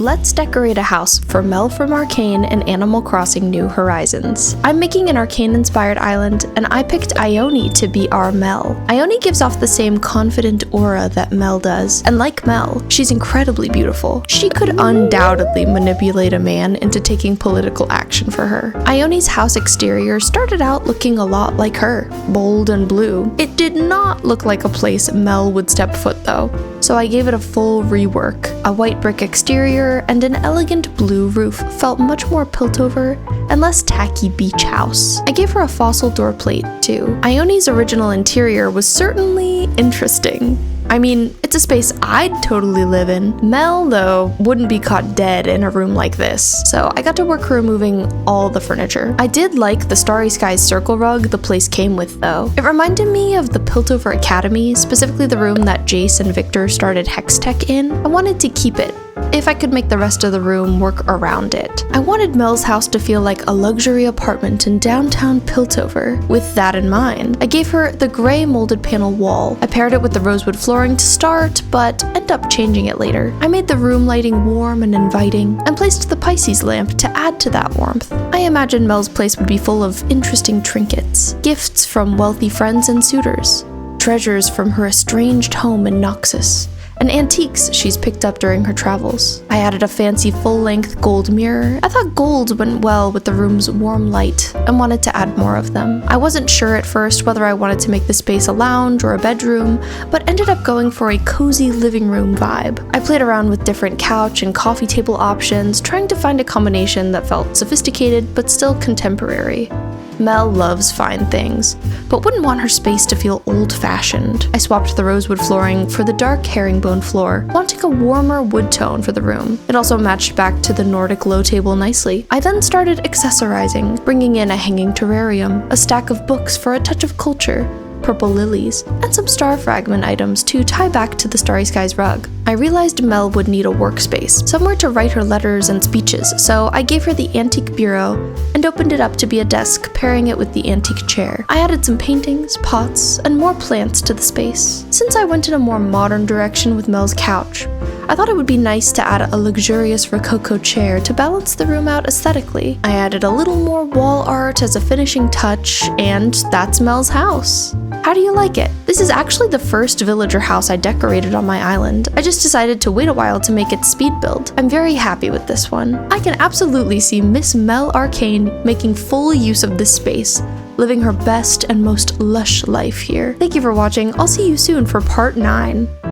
Let's decorate a house for Mel from Arcane and Animal Crossing New Horizons. I'm making an Arcane-inspired island, and I picked Ione to be our Mel. Ione gives off the same confident aura that Mel does, and like Mel, she's incredibly beautiful. She could undoubtedly manipulate a man into taking political action for her. Ione's house exterior started out looking a lot like her, bold and blue. It did not look like a place Mel would step foot though, so I gave it a full rework. A white brick exterior and an elegant blue roof felt much more Piltover and less tacky beach house. I gave her a fossil door plate too. Ione's original interior was certainly interesting. I mean, it's a space I'd totally live in. Mel, though, wouldn't be caught dead in a room like this, so I got to work removing all the furniture. I did like the Starry Skies circle rug the place came with, though. It reminded me of the Piltover Academy, specifically the room that Jace and Victor started Hextech in. I wanted to keep it, if I could make the rest of the room work around it. I wanted Mel's house to feel like a luxury apartment in downtown Piltover. With that in mind, I gave her the gray molded panel wall. I paired it with the rosewood flooring to start, but ended up changing it later. I made the room lighting warm and inviting, and placed the Pisces lamp to add to that warmth. I imagined Mel's place would be full of interesting trinkets, gifts from wealthy friends and suitors, treasures from her estranged home in Noxus, and antiques she's picked up during her travels. I added a fancy full-length gold mirror. I thought gold went well with the room's warm light and wanted to add more of them. I wasn't sure at first whether I wanted to make the space a lounge or a bedroom, but ended up going for a cozy living room vibe. I played around with different couch and coffee table options, trying to find a combination that felt sophisticated but still contemporary. Mel loves fine things, but wouldn't want her space to feel old-fashioned. I swapped the rosewood flooring for the dark herringbone floor, wanting a warmer wood tone for the room. It also matched back to the Nordic low table nicely. I then started accessorizing, bringing in a hanging terrarium, a stack of books for a touch of culture, purple lilies, and some star fragment items to tie back to the Starry Skies rug. I realized Mel would need a workspace, somewhere to write her letters and speeches, so I gave her the antique bureau and opened it up to be a desk, pairing it with the antique chair. I added some paintings, pots, and more plants to the space. Since I went in a more modern direction with Mel's couch, I thought it would be nice to add a luxurious Rococo chair to balance the room out aesthetically. I added a little more wall art as a finishing touch, and that's Mel's house. How do you like it? This is actually the first villager house I decorated on my island. I just decided to wait a while to make it speed build. I'm very happy with this one. I can absolutely see Miss Mel Arcane making full use of this space, living her best and most lush life here. Thank you for watching. I'll see you soon for part 9.